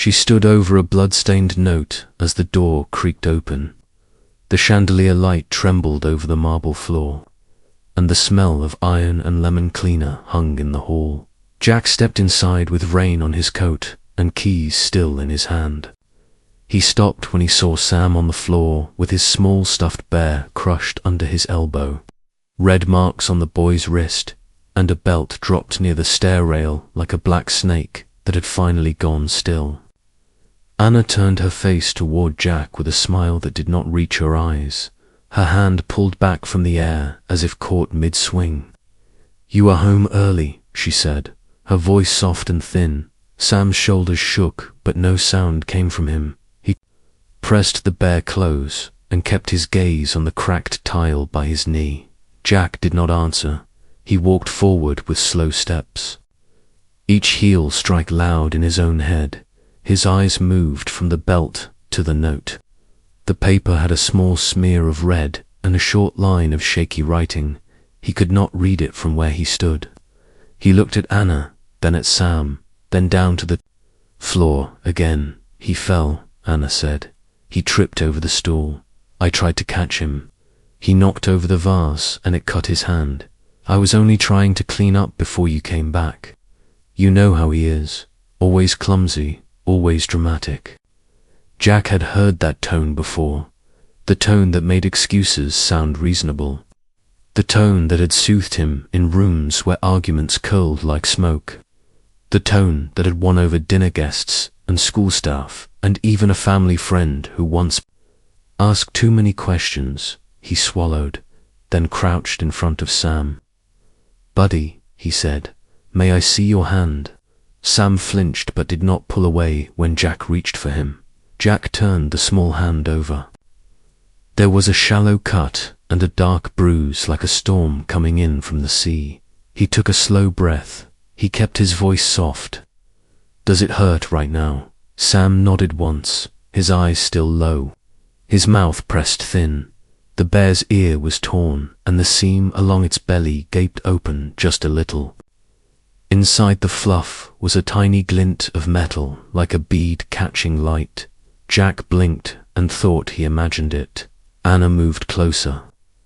She stood over a blood-stained note as the door creaked open. The chandelier light trembled over the marble floor, and the smell of iron and lemon cleaner hung in the hall. Jack stepped inside with rain on his coat and keys still in his hand. He stopped when he saw Sam on the floor with his small stuffed bear crushed under his elbow, red marks on the boy's wrist, and a belt dropped near the stair rail like a black snake that had finally gone still. Anna turned her face toward Jack with a smile that did not reach her eyes, her hand pulled back from the air as if caught mid-swing. "You are home early," she said, her voice soft and thin. Sam's shoulders shook, but no sound came from him. He pressed the bear close and kept his gaze on the cracked tile by his knee. Jack did not answer. He walked forward with slow steps, each heel strike loud in his own head. His eyes moved from the belt to the note. The paper had a small smear of red and a short line of shaky writing. He could not read it from where he stood. He looked at Anna, then at Sam, then down to the floor again. "He fell," Anna said. "He tripped over the stool. I tried to catch him. He knocked over the vase and it cut his hand. I was only trying to clean up before you came back. You know how he is, always clumsy, always dramatic." Jack had heard that tone before, the tone that made excuses sound reasonable, the tone that had soothed him in rooms where arguments curled like smoke, the tone that had won over dinner guests and school staff and even a family friend who once asked too many questions. He swallowed, then crouched in front of Sam. "Buddy," he said, "may I see your hand?" Sam flinched but did not pull away when Jack reached for him. Jack turned the small hand over. There was a shallow cut and a dark bruise like a storm coming in from the sea. He took a slow breath. He kept his voice soft. "Does it hurt right now?" Sam nodded once, his eyes still low, his mouth pressed thin. The bear's ear was torn, and the seam along its belly gaped open just a little. Inside the fluff was a tiny glint of metal, like a bead catching light. Jack blinked and thought he imagined it. Anna moved closer,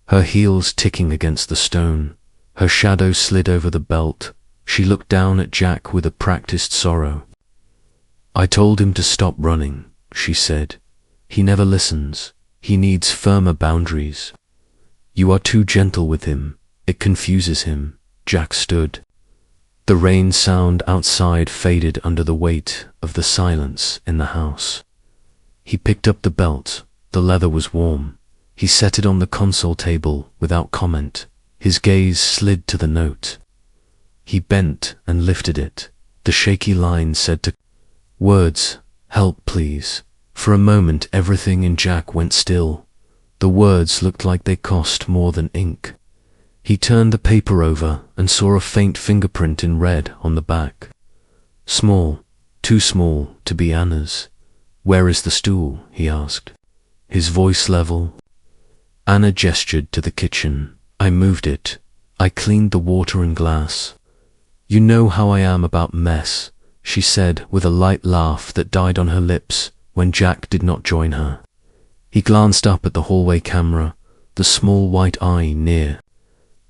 her heels ticking against the stone. Her shadow slid over the belt. She looked down at Jack with a practiced sorrow. "I told him to stop running," she said. "He never listens. He needs firmer boundaries. You are too gentle with him. It confuses him." Jack stood. The rain sound outside faded under the weight of the silence in the house. He picked up the belt. The leather was warm. He set it on the console table without comment. His gaze slid to the note. He bent and lifted it. The shaky line said to words, "Help, please." For a moment everything in Jack went still. The words looked like they cost more than ink. He turned the paper over and saw a faint fingerprint in red on the back. Small, too small to be Anna's. "Where is the stool?" he asked, his voice level. Anna gestured to the kitchen. "I moved it. I cleaned the water and glass. You know how I am about mess," she said with a light laugh that died on her lips when Jack did not join her. He glanced up at the hallway camera, the small white eye near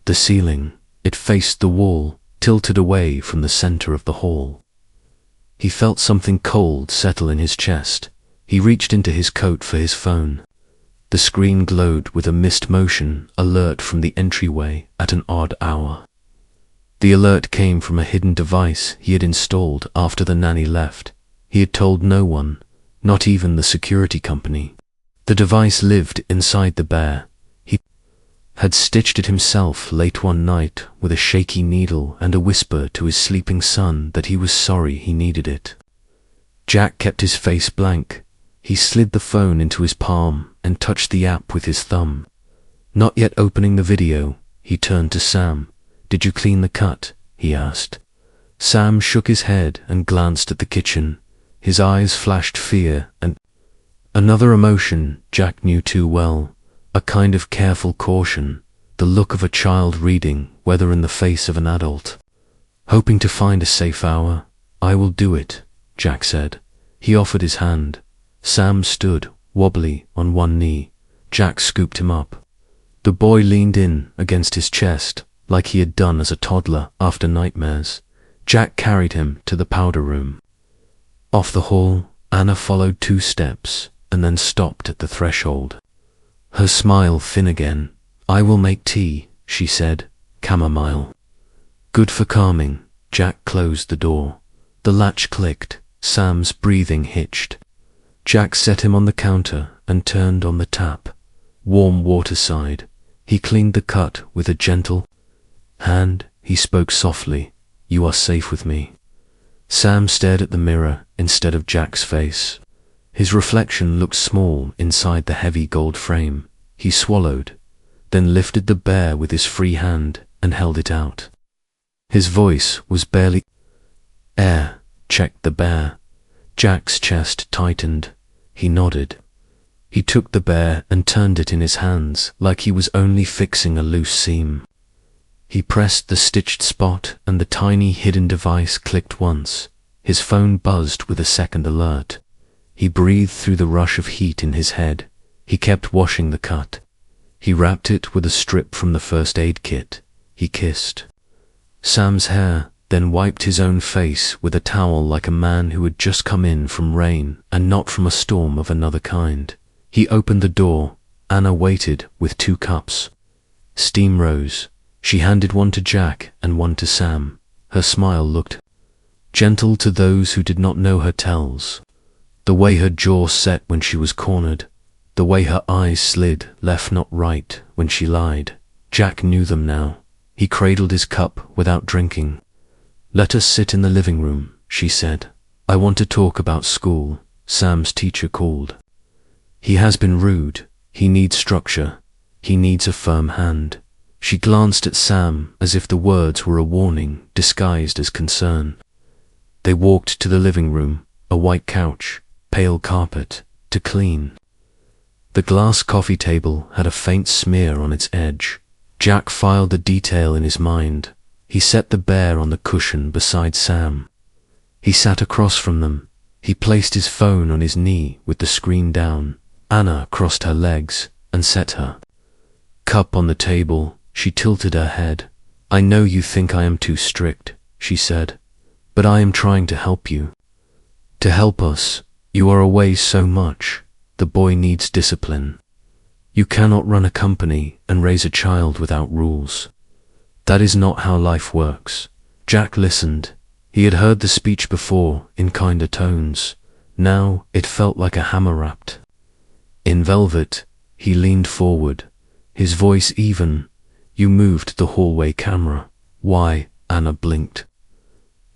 the ceiling. It faced the wall, tilted away from the center of the hall. He felt something cold settle in his chest. He reached into his coat for his phone. The screen glowed with a missed motion alert from the entryway at an odd hour. The alert came from a hidden device he had installed after the nanny left. He had told no one, not even the security company. The device lived inside the bear. He had stitched it himself late one night with a shaky needle and a whisper to his sleeping son that he was sorry he needed it. Jack kept his face blank. He slid the phone into his palm and touched the app with his thumb. Not yet opening the video, he turned to Sam. "Did you clean the cut?" he asked. Sam shook his head and glanced at the kitchen. His eyes flashed fear and another emotion Jack knew too well, a kind of careful caution, the look of a child reading, whether in the face of an adult. Hoping to find a safe hour, "I will do it," Jack said. He offered his hand. Sam stood, wobbly, on one knee. Jack scooped him up. The boy leaned in against his chest, like he had done as a toddler after nightmares. Jack carried him to the powder room. Off the hall, Anna followed 2 steps and then stopped at the threshold. Her smile thin again. "I will make tea," she said. "Chamomile. Good for calming." Jack closed the door. The latch clicked. Sam's breathing hitched. Jack set him on the counter and turned on the tap. Warm water sighed. He cleaned the cut with a gentle hand. He spoke softly. "You are safe with me." Sam stared at the mirror instead of Jack's face. His reflection looked small inside the heavy gold frame. He swallowed, then lifted the bear with his free hand and held it out. His voice was barely air. "Check the bear." Jack's chest tightened. He nodded. He took the bear and turned it in his hands like he was only fixing a loose seam. He pressed the stitched spot and the tiny hidden device clicked once. His phone buzzed with a second alert. He breathed through the rush of heat in his head. He kept washing the cut. He wrapped it with a strip from the first aid kit. He kissed Sam's hair, then wiped his own face with a towel like a man who had just come in from rain and not from a storm of another kind. He opened the door. Anna waited with 2 cups. Steam rose. She handed one to Jack and one to Sam. Her smile looked gentle to those who did not know her tells. The way her jaw set when she was cornered, the way her eyes slid left not right when she lied. Jack knew them now. He cradled his cup without drinking. "Let us sit in the living room," she said. "I want to talk about school." Sam's teacher called. "He has been rude. He needs structure. He needs a firm hand." She glanced at Sam as if the words were a warning disguised as concern. They walked to the living room, a white couch, pale carpet, to clean. The glass coffee table had a faint smear on its edge. Jack filed the detail in his mind. He set the bear on the cushion beside Sam. He sat across from them. He placed his phone on his knee with the screen down. Anna crossed her legs and set her cup on the table. She tilted her head. "I know you think I am too strict," she said, "but I am trying to help you. To help us. You are away so much. The boy needs discipline. You cannot run a company and raise a child without rules. That is not how life works." Jack listened. He had heard the speech before in kinder tones. Now it felt like a hammer wrapped in velvet. He leaned forward, his voice even. "You moved the hallway camera." "Why?" Anna blinked,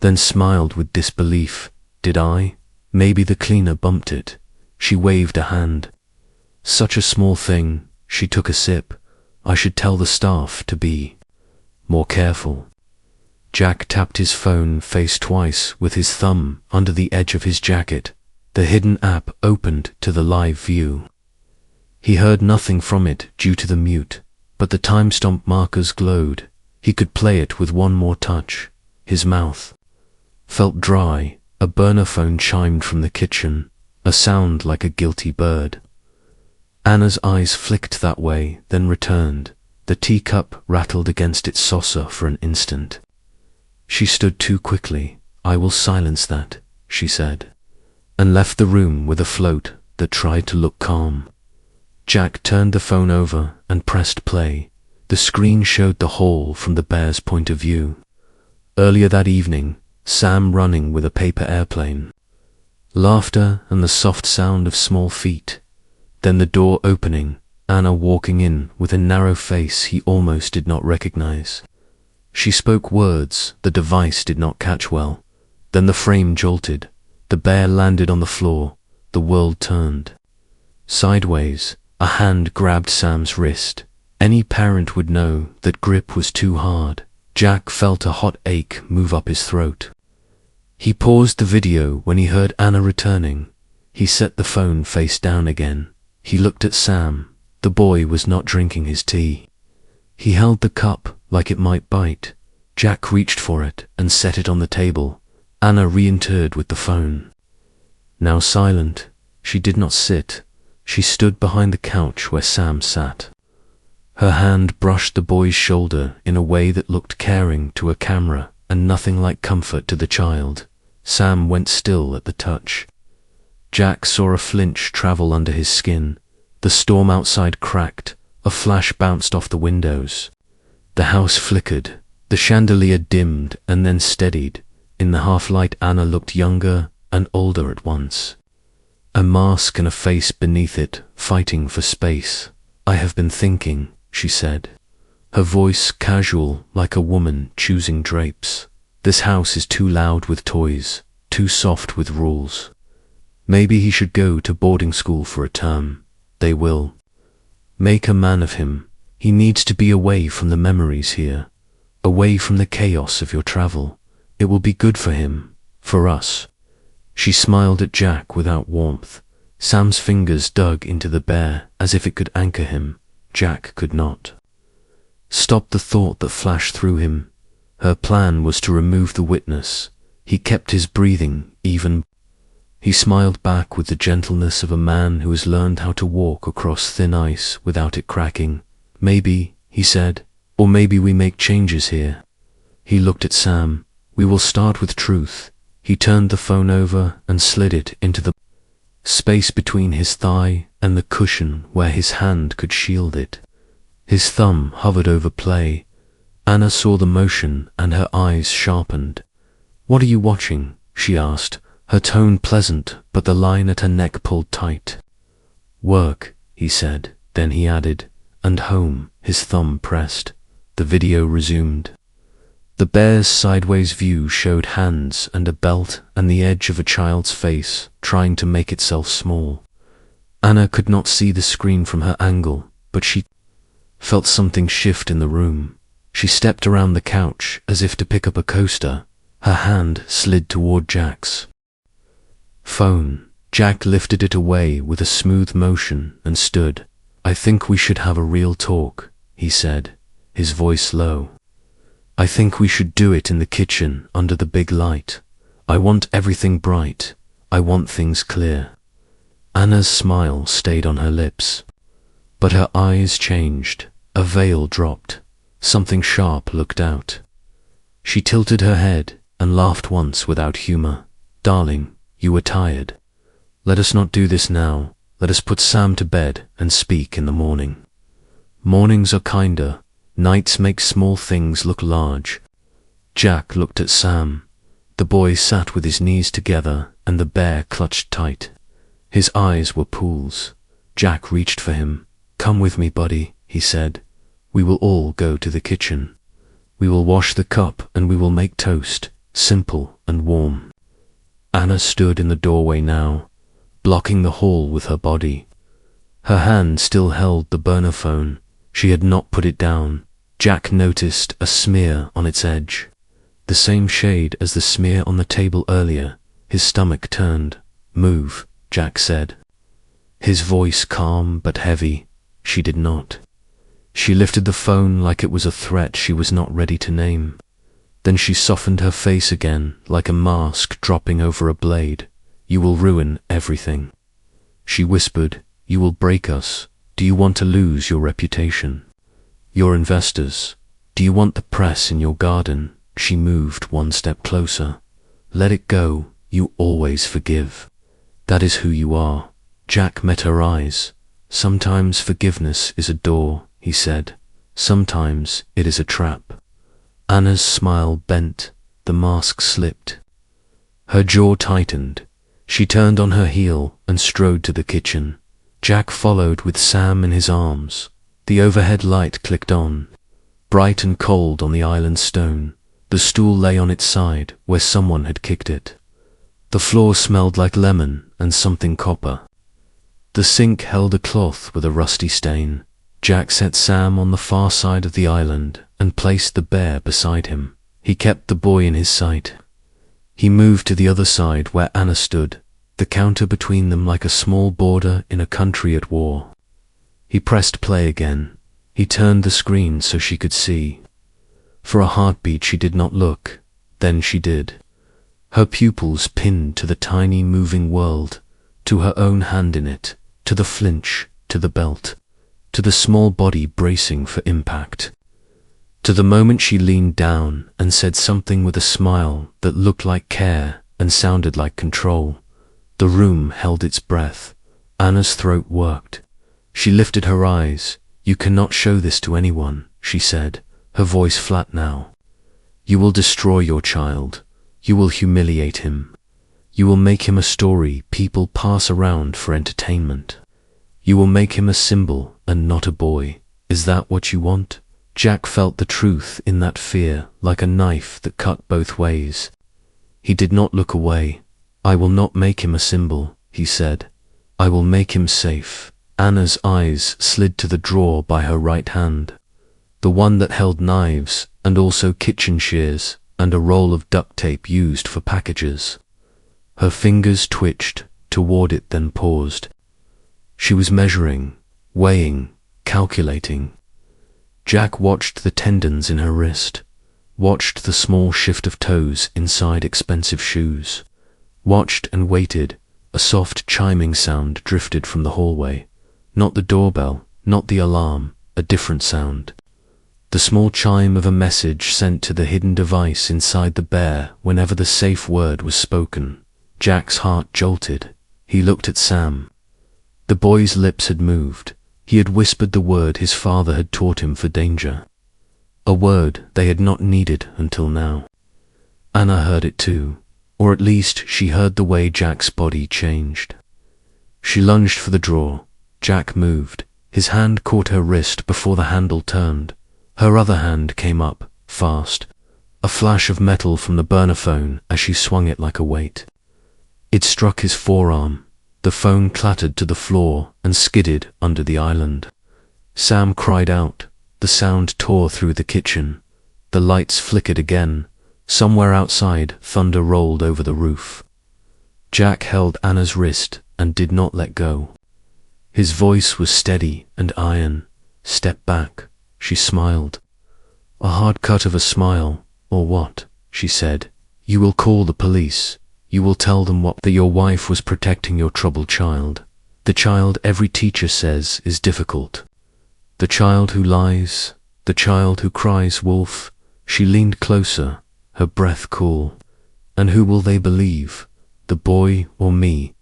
then smiled with disbelief. "Did I?" "Maybe the cleaner bumped it." She waved a hand. "Such a small thing." She took a sip. "I should tell the staff to be more careful." Jack tapped his phone face twice with his thumb under the edge of his jacket. The hidden app opened to the live view. He heard nothing from it due to the mute, but the timestamp markers glowed. He could play it with one more touch. His mouth felt dry. A burner phone chimed from the kitchen, a sound like a guilty bird. Anna's eyes flicked that way, then returned. The teacup rattled against its saucer for an instant. She stood too quickly. "I will silence that," she said, and left the room with a float that tried to look calm. Jack turned the phone over and pressed play. The screen showed the hall from the bear's point of view. Earlier that evening, Sam running with a paper airplane. Laughter and the soft sound of small feet. Then the door opening, Anna walking in with a narrow face he almost did not recognize. She spoke words the device did not catch well. Then the frame jolted. The bear landed on the floor. The world turned sideways. A hand grabbed Sam's wrist. Any parent would know that grip was too hard. Jack felt a hot ache move up his throat. He paused the video when he heard Anna returning. He set the phone face down again. He looked at Sam. The boy was not drinking his tea. He held the cup like it might bite. Jack reached for it and set it on the table. Anna re-entered with the phone. Now silent, she did not sit. She stood behind the couch where Sam sat. Her hand brushed the boy's shoulder in a way that looked caring to a camera and nothing like comfort to the child. Sam went still at the touch. Jack saw a flinch travel under his skin. The storm outside cracked. A flash bounced off the windows. The house flickered. The chandelier dimmed and then steadied. In the half-light, Anna looked younger and older at once. A mask and a face beneath it, fighting for space. "I have been thinking," she said. Her voice casual, like a woman choosing drapes. "This house is too loud with toys, too soft with rules. Maybe he should go to boarding school for a term. They will. Make a man of him. He needs to be away from the memories here, away from the chaos of your travel. It will be good for him, for us." She smiled at Jack without warmth. Sam's fingers dug into the bear as if it could anchor him. Jack could not. Stop the thought that flashed through him. Her plan was to remove the witness. He kept his breathing even. He smiled back with the gentleness of a man who has learned how to walk across thin ice without it cracking. "Maybe," he said, "or maybe we make changes here." He looked at Sam. "We will start with truth." He turned the phone over and slid it into the space between his thigh and the cushion where his hand could shield it. His thumb hovered over play. Anna saw the motion and her eyes sharpened. "What are you watching?" she asked, her tone pleasant, but the line at her neck pulled tight. "Work," he said. Then he added, "and home." His thumb pressed. The video resumed. The bear's sideways view showed hands and a belt and the edge of a child's face trying to make itself small. Anna could not see the screen from her angle, but she felt something shift in the room. She stepped around the couch as if to pick up a coaster. Her hand slid toward Jack's phone. Jack lifted it away with a smooth motion and stood. "I think we should have a real talk," he said, his voice low. "I think we should do it in the kitchen under the big light. I want everything bright. I want things clear." Anna's smile stayed on her lips, but her eyes changed. A veil dropped. Something sharp looked out. She tilted her head and laughed once without humor. "Darling, you were tired. Let us not do this now. Let us put Sam to bed and speak in the morning. Mornings are kinder. Nights make small things look large." Jack looked at Sam. The boy sat with his knees together and the bear clutched tight. His eyes were pools. Jack reached for him. "Come with me, buddy," he said. "We will all go to the kitchen. We will wash the cup and we will make toast, simple and warm." Anna stood in the doorway now, blocking the hall with her body. Her hand still held the burner phone. She had not put it down. Jack noticed a smear on its edge, the same shade as the smear on the table earlier. His stomach turned. "Move," Jack said. His voice calm but heavy. She did not. She lifted the phone like it was a threat she was not ready to name. Then she softened her face again, like a mask dropping over a blade. "You will ruin everything." She whispered, "You will break us. Do you want to lose your reputation? Your investors? Do you want the press in your garden?" She moved one step closer. "Let it go. You always forgive. That is who you are." Jack met her eyes. "Sometimes forgiveness is a door," he said. "Sometimes it is a trap." Anna's smile bent. The mask slipped. Her jaw tightened. She turned on her heel and strode to the kitchen. Jack followed with Sam in his arms. The overhead light clicked on, bright and cold on the island stone. The stool lay on its side where someone had kicked it. The floor smelled like lemon and something copper. The sink held a cloth with a rusty stain. Jack set Sam on the far side of the island and placed the bear beside him. He kept the boy in his sight. He moved to the other side where Anna stood, the counter between them like a small border in a country at war. He pressed play again. He turned the screen so she could see. For a heartbeat she did not look. Then she did. her pupils pinned to the tiny moving world, to her own hand in it, to the flinch, to the belt, to the small body bracing for impact, to the moment she leaned down and said something with a smile that looked like care and sounded like control. The room held its breath. Anna's throat worked. She lifted her eyes. "You cannot show this to anyone," she said, her voice flat now. "You will destroy your child. You will humiliate him. You will make him a story people pass around for entertainment. You will make him a symbol and not a boy. Is that what you want?" Jack felt the truth in that fear like a knife that cut both ways. He did not look away. "I will not make him a symbol," he said. "I will make him safe." Anna's eyes slid to the drawer by her right hand, the one that held knives and also kitchen shears and a roll of duct tape used for packages. Her fingers twitched toward it, then paused. She was measuring, weighing, calculating. Jack watched the tendons in her wrist, watched the small shift of toes inside expensive shoes, watched and waited. A soft chiming sound drifted from the hallway. Not the doorbell, not the alarm, a different sound. The small chime of a message sent to the hidden device inside the bear whenever the safe word was spoken. Jack's heart jolted. He looked at Sam. The boy's lips had moved. He had whispered the word his father had taught him for danger. A word they had not needed until now. Anna heard it too, or at least she heard the way Jack's body changed. She lunged for the drawer. Jack moved. His hand caught her wrist before the handle turned. Her other hand came up, fast. A flash of metal from the burner phone as she swung it like a weight. It struck his forearm. The phone clattered to the floor and skidded under the island. Sam cried out. The sound tore through the kitchen. The lights flickered again. Somewhere outside, thunder rolled over the roof. Jack held Anna's wrist and did not let go. His voice was steady and iron. "Step back," she smiled. A hard cut of a smile. "Or what?" she said. "You will call the police. You will tell them that your wife was protecting your troubled child. The child every teacher says is difficult. The child who lies. The child who cries wolf." She leaned closer, her breath cool. "And who will they believe? The boy or me?"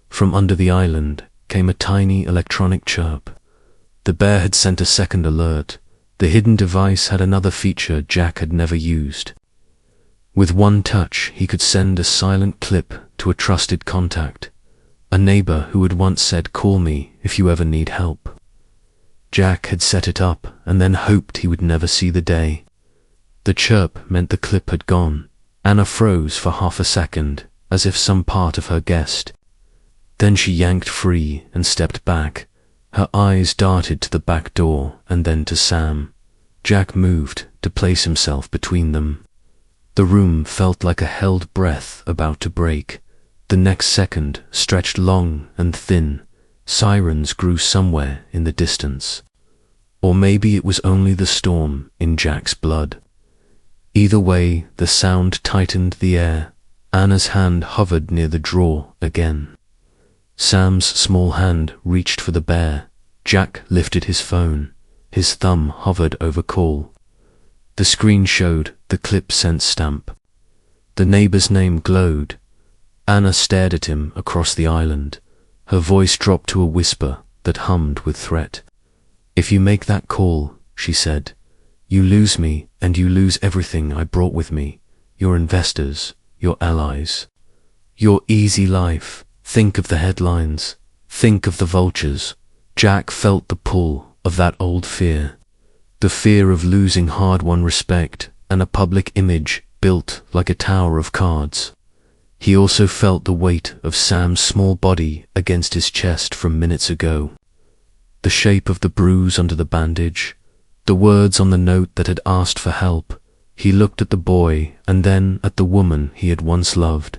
From under the island came a tiny electronic chirp. The bear had sent a second alert. The hidden device had another feature Jack had never used. With one touch, he could send a silent clip to a trusted contact, a neighbor who had once said, "Call me if you ever need help." Jack had set it up and then hoped he would never see the day. The chirp meant the clip had gone. Anna froze for half a second, as if some part of her guessed. Then she yanked free and stepped back. Her eyes darted to the back door and then to Sam. Jack moved to place himself between them. The room felt like a held breath about to break. The next second stretched long and thin. Sirens grew somewhere in the distance. Or maybe it was only the storm in Jack's blood. Either way, the sound tightened the air. Anna's hand hovered near the drawer again. Sam's small hand reached for the bear. Jack lifted his phone. His thumb hovered over call. The screen showed the clip sent stamp. The neighbor's name glowed. Anna stared at him across the island. Her voice dropped to a whisper that hummed with threat. "If you make that call," she said, "you lose me and you lose everything I brought with me. Your investors, your allies, your easy life. Think of the headlines. Think of the vultures." Jack felt the pull of that old fear. The fear of losing hard-won respect and a public image built like a tower of cards. He also felt the weight of Sam's small body against his chest from minutes ago. The shape of the bruise under the bandage, the words on the note that had asked for help. He looked at the boy and then at the woman he had once loved.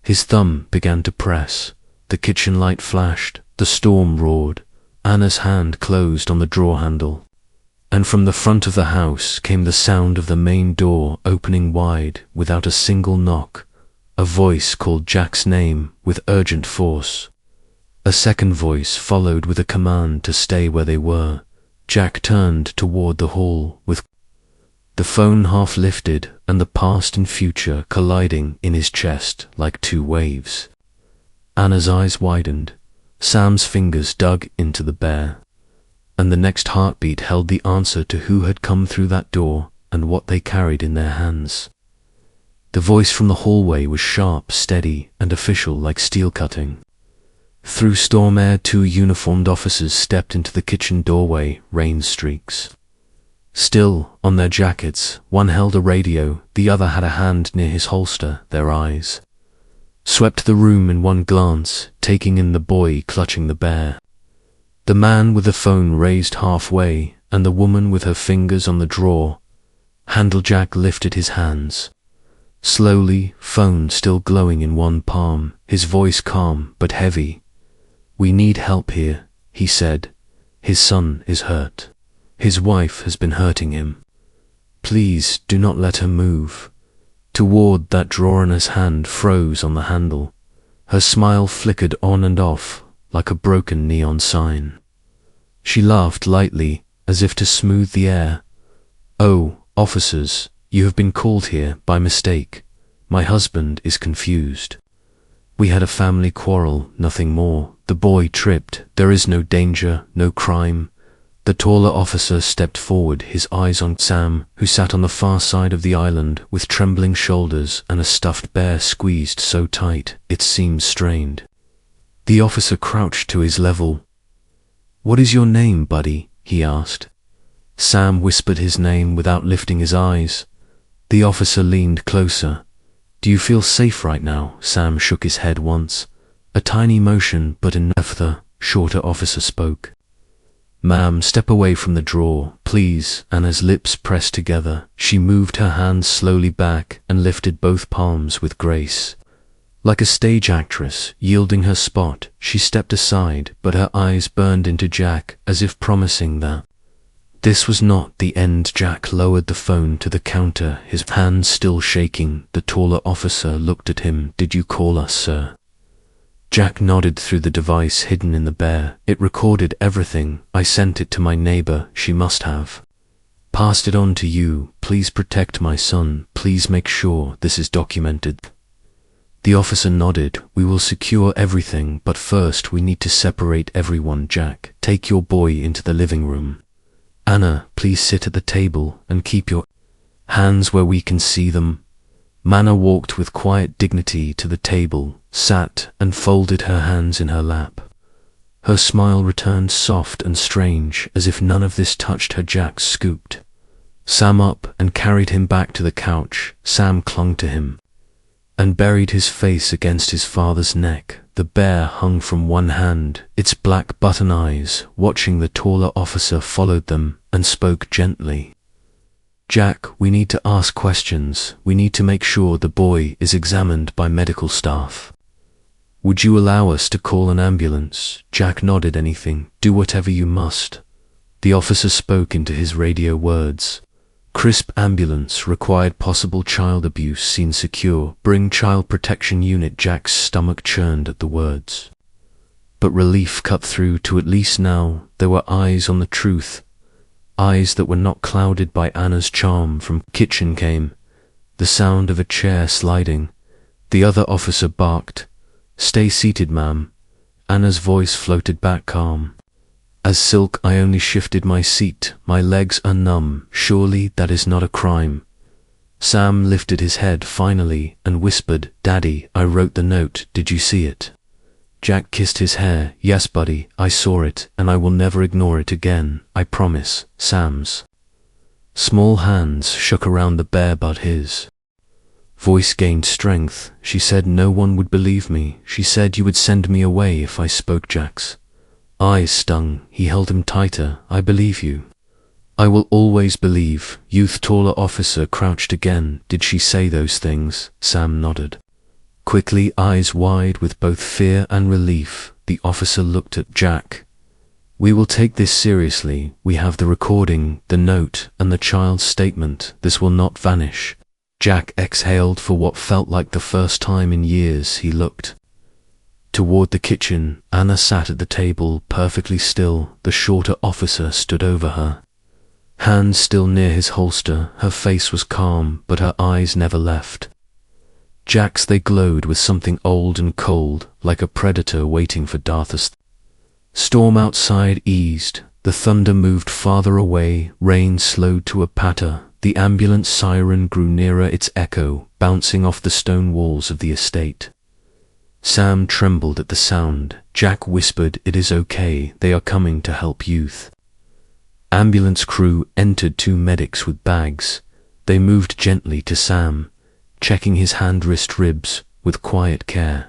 His thumb began to press. The kitchen light flashed. The storm roared. Anna's hand closed on the drawer handle. And from the front of the house came the sound of the main door opening wide without a single knock. A voice called Jack's name with urgent force. A second voice followed with a command to stay where they were. Jack turned toward the hall with the phone half lifted and the past and future colliding in his chest like two waves. Anna's eyes widened. Sam's fingers dug into the bear. And the next heartbeat held the answer to who had come through that door and what they carried in their hands. The voice from the hallway was sharp, steady, and official like steel cutting. Through storm air, two uniformed officers stepped into the kitchen doorway, rain streaks still on their jackets. One held a radio, the other had a hand near his holster. Their eyes swept the room in one glance, taking in the boy clutching the bear. The man with the phone raised halfway, and the woman with her fingers on the drawer handle. Jack lifted his hands. Slowly, phone still glowing in one palm, his voice calm but heavy. "We need help here," he said. "His son is hurt. His wife has been hurting him. Please do not let her move." Toward that drawer, and his hand froze on the handle. Her smile flickered on and off like a broken neon sign. She laughed lightly, as if to smooth the air. "Oh, officers, you have been called here by mistake. My husband is confused. We had a family quarrel, nothing more. The boy tripped. There is no danger, no crime." The taller officer stepped forward, his eyes on Sam, who sat on the far side of the island with trembling shoulders and a stuffed bear squeezed so tight it seemed strained. The officer crouched to his level. "What is your name, buddy?" he asked. Sam whispered his name without lifting his eyes. The officer leaned closer. "Do you feel safe right now?" Sam shook his head once. A tiny motion, but enough. The shorter officer spoke. "Ma'am, step away from the drawer, please." Anna's lips pressed together. She moved her hands slowly back and lifted both palms with grace. Like a stage actress, yielding her spot, she stepped aside, but her eyes burned into Jack as if promising that this was not the end. Jack lowered the phone to the counter, his hands still shaking. The taller officer looked at him. "Did you call us, sir?" Jack nodded through the device hidden in the bear. "It recorded everything. I sent it to my neighbor. She must have passed it on to you. Please protect my son. Please make sure this is documented." The officer nodded. "We will secure everything, but first we need to separate everyone. Jack, take your boy into the living room. Anna, please sit at the table and keep your hands where we can see them." Manna walked with quiet dignity to the table, sat and folded her hands in her lap. Her smile returned soft and strange, as if none of this touched her. Jack scooped Sam up and carried him back to the couch. Sam clung to him and buried his face against his father's neck. The bear hung from one hand, its black button eyes, watching the taller officer, followed them and spoke gently. "Jack, we need to ask questions. We need to make sure the boy is examined by medical staff. Would you allow us to call an ambulance?" Jack nodded. "Anything. Do whatever you must." The officer spoke into his radio words. Crisp: "Ambulance required, possible child abuse seen, secure, bring child protection unit." Jack's stomach churned at the words, but relief cut through. To at least now there were eyes on the truth. Eyes that were not clouded by Anna's charm. From kitchen came the sound of a chair sliding. The other officer barked, "Stay seated, ma'am." Anna's voice floated back calm as silk. "I only shifted my seat. My legs are numb. Surely that is not a crime." Sam lifted his head finally and whispered, "Daddy, I wrote the note. Did you see it?" Jack kissed his hair. "Yes, buddy, I saw it, and I will never ignore it again. I promise." Sam's small hands shook around the bear, but his voice gained strength. "She said no one would believe me. She said you would send me away if I spoke." Jack's eyes stung. He held him tighter. "I believe you. I will always believe." Youth taller officer crouched again. "Did she say those things?" Sam nodded quickly, eyes wide with both fear and relief. The officer looked at Jack. "We will take this seriously. We have the recording, the note, and the child's statement. This will not vanish." Jack exhaled for what felt like the first time in years. He looked toward the kitchen. Anna sat at the table, perfectly still. The shorter officer stood over her, hands still near his holster. Her face was calm, but her eyes never left Jack's. They glowed with something old and cold, like a predator waiting for Darthus. Storm outside eased. The thunder moved farther away. Rain slowed to a patter. The ambulance siren grew nearer, its echo bouncing off the stone walls of the estate. Sam trembled at the sound. Jack whispered, "It is okay, they are coming to help youth." Ambulance crew entered, 2 medics with bags. They moved gently to Sam, checking his hand, wrist, ribs with quiet care.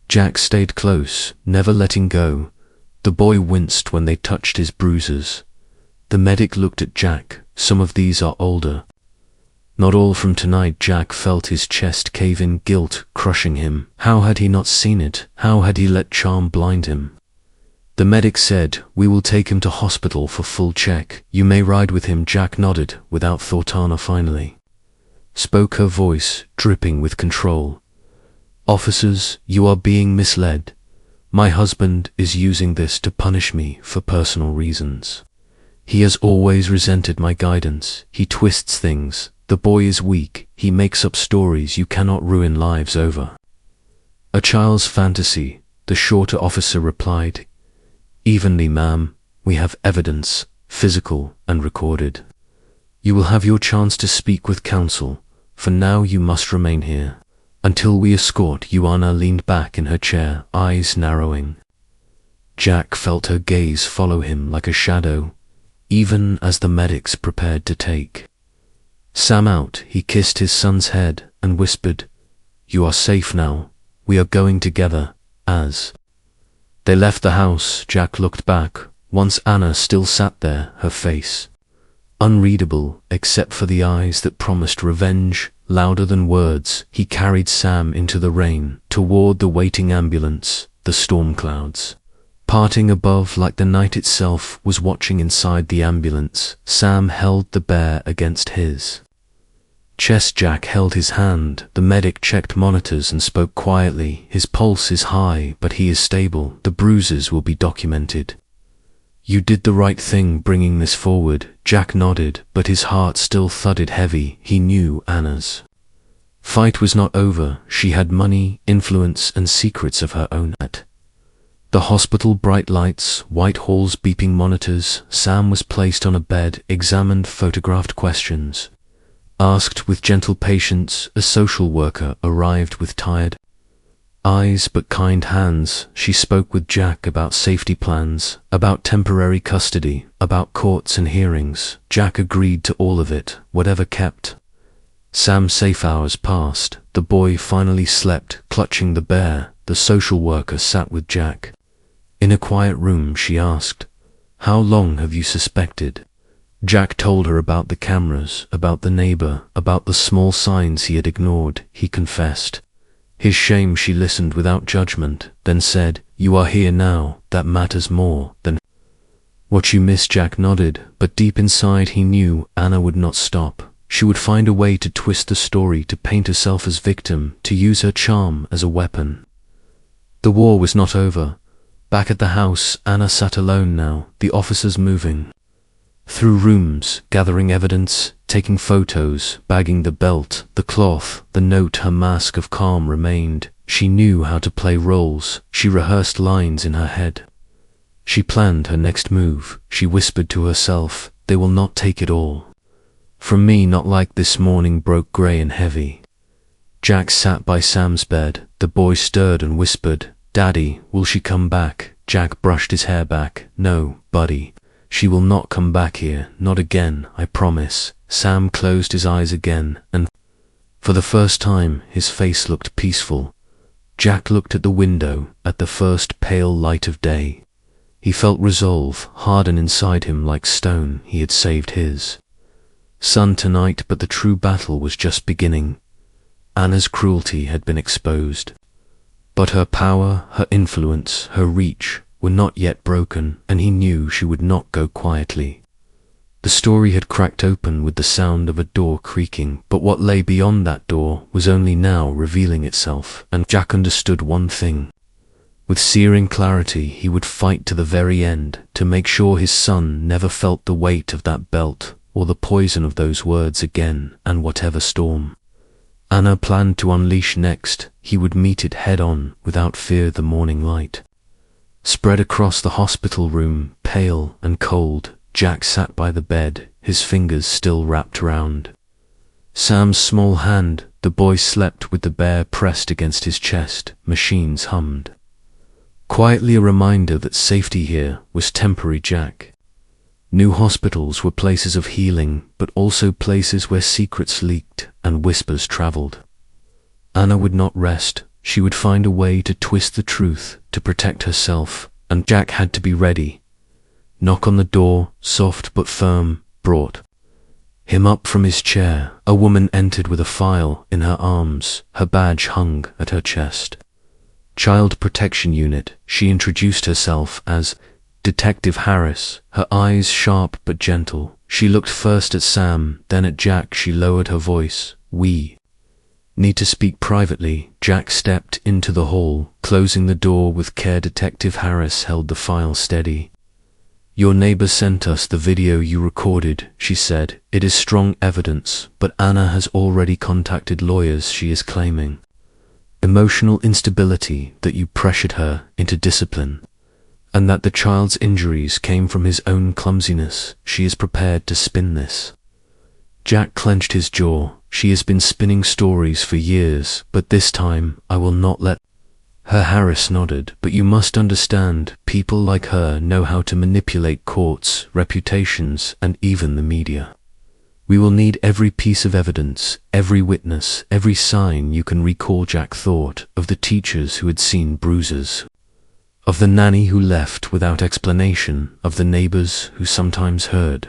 Jack stayed close, never letting go. The boy winced when they touched his bruises. The medic looked at Jack. "Some of these are older." "Not all from tonight." Jack felt his chest cave in, guilt crushing him. How had he not seen it? How had he let charm blind him? The medic said, "We will take him to hospital for full check. You may ride with him." Jack nodded without thought. Anna finally spoke, her voice dripping with control. "Officers, you are being misled. My husband is using this to punish me for personal reasons. He has always resented my guidance. He twists things. The boy is weak. He makes up stories. You cannot ruin lives over a child's fantasy." The shorter officer replied evenly, "Ma'am, we have evidence, physical and recorded. You will have your chance to speak with counsel. For now you must remain here until we escort you." Anna leaned back in her chair, eyes narrowing. Jack felt her gaze follow him like a shadow, even as the medics prepared to take Sam out. He kissed his son's head and whispered, "You are safe now. We are going together." As they left the house, Jack looked back. Once Anna still sat there, her face unreadable except for the eyes that promised revenge louder than words. He carried Sam into the rain, toward the waiting ambulance. The storm clouds parting above like the night itself was watching inside the ambulance. Sam held the bear against his chest. Jack held his hand. The medic checked monitors and spoke quietly. "His pulse is high, but he is stable. The bruises will be documented. You did the right thing bringing this forward." Jack nodded, but his heart still thudded heavy. He knew Anna's fight was not over. She had money, influence, and secrets of her own. At the hospital, bright lights, white halls, beeping monitors. Sam was placed on a bed, examined, photographed, questions asked with gentle patience. A social worker arrived with tired eyes but kind hands. She spoke with Jack about safety plans, about temporary custody, about courts and hearings. Jack agreed to all of it, whatever kept Sam safe. Hours passed. The boy finally slept, clutching the bear. The social worker sat with Jack in a quiet room. She asked, "How long have you suspected?" Jack told her about the cameras, about the neighbor, about the small signs he had ignored. He confessed his shame. She listened without judgment, then said, "You are here now. That matters more than what you missed." Jack nodded, but deep inside he knew Anna would not stop. She would find a way to twist the story, to paint herself as victim, to use her charm as a weapon. The war was not over. Back at the house, Anna sat alone now, the officers moving through rooms, gathering evidence, taking photos, bagging the belt, the cloth, the note. Her mask of calm remained. She knew how to play roles. She rehearsed lines in her head. She planned her next move. She whispered to herself, "They will not take it all from me, not like this." Morning broke grey and heavy. Jack sat by Sam's bed. The boy stirred and whispered, "Daddy, will she come back?" Jack brushed his hair back. "No, buddy. She will not come back here, not again, I promise." Sam closed his eyes again, and for the first time his face looked peaceful. Jack looked at the window, at the first pale light of day. He felt resolve harden inside him like stone. He had saved his son tonight, but the true battle was just beginning. Anna's cruelty had been exposed, but her power, her influence, her reach were not yet broken, and he knew she would not go quietly. The story had cracked open with the sound of a door creaking, but what lay beyond that door was only now revealing itself, and Jack understood one thing. With searing clarity, he would fight to the very end to make sure his son never felt the weight of that belt or the poison of those words again, and whatever storm Anna planned to unleash next, he would meet it head-on without fear. The morning light spread across the hospital room, pale and cold. Jack sat by the bed, his fingers still wrapped round Sam's small hand. The boy slept with the bear pressed against his chest. Machines hummed quietly, a reminder that safety here was temporary. Jack knew hospitals were places of healing, but also places where secrets leaked and whispers traveled. Anna would not rest. She would find a way to twist the truth to protect herself, and Jack had to be ready. Knock on the door, soft but firm, brought him up from his chair. A woman entered with a file in her arms. Her badge hung at her chest. Child Protection Unit. She introduced herself as Detective Harris, her eyes sharp but gentle. She looked first at Sam, then at Jack. She lowered her voice. "We need to speak privately." Jack stepped into the hall, closing the door with care. Detective Harris held the file steady. "Your neighbor sent us the video you recorded," she said. "It is strong evidence, but Anna has already contacted lawyers. She is claiming emotional instability, that you pressured her into discipline, and that the child's injuries came from his own clumsiness. She is prepared to spin this." Jack clenched his jaw. "She has been spinning stories for years, but this time I will not let her." Harris nodded. "But you must understand, people like her know how to manipulate courts, reputations, and even the media. We will need every piece of evidence, every witness, every sign you can recall." Jack thought of the teachers who had seen bruises, of the nanny who left without explanation, of the neighbors who sometimes heard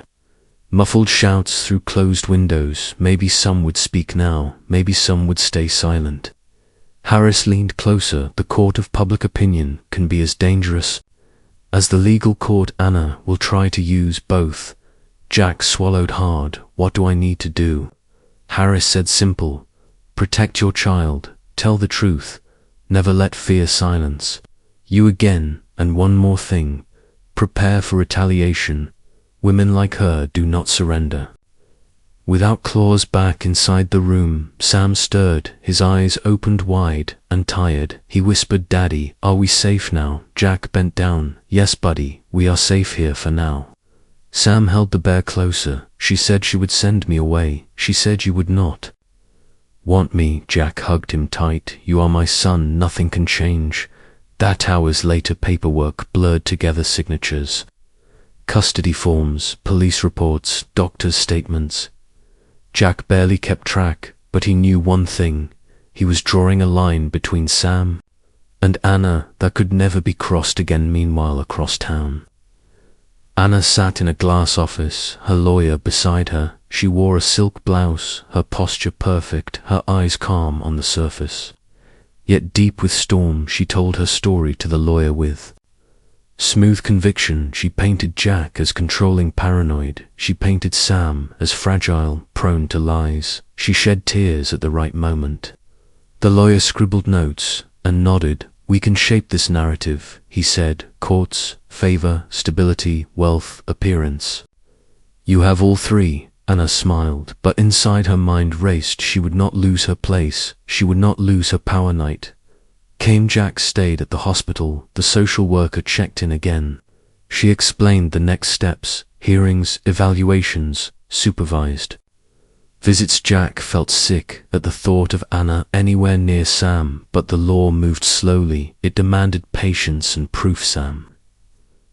muffled shouts through closed windows. Maybe some would speak now, maybe some would stay silent. Harris leaned closer. "The court of public opinion can be as dangerous as the legal court. Anna will try to use both." Jack swallowed hard. "What do I need to do?" Harris said, "Simple. Protect your child. Tell the truth. Never let fear silence you again. And one more thing. Prepare for retaliation. Women like her do not surrender." Without claws, back inside the room, Sam stirred, his eyes opened wide and tired. He whispered, "Daddy, are we safe now?" Jack bent down. "Yes, buddy, we are safe here for now." Sam held the bear closer. "She said she would send me away. She said you would not want me." Jack hugged him tight. "You are my son. Nothing can change that." Hours later, paperwork blurred together, signatures, custody forms, police reports, doctors' statements. Jack barely kept track, but he knew one thing. He was drawing a line between Sam and Anna that could never be crossed again. Meanwhile, across town, Anna sat in a glass office, her lawyer beside her. She wore a silk blouse, her posture perfect, her eyes calm on the surface, yet deep with storm. She told her story to the lawyer with smooth conviction. She painted Jack as controlling, paranoid. She painted Sam as fragile, prone to lies. She shed tears at the right moment. The lawyer scribbled notes and nodded. "We can shape this narrative," he said. "Courts, favor, stability, wealth, appearance. You have all three." Anna smiled, but inside her mind raced. She would not lose her place. She would not lose her power. Night came. Jack stayed at the hospital. The social worker checked in again. She explained the next steps: hearings, evaluations, supervised visits. Jack felt sick at the thought of Anna anywhere near Sam, but the law moved slowly. It demanded patience and proof. Sam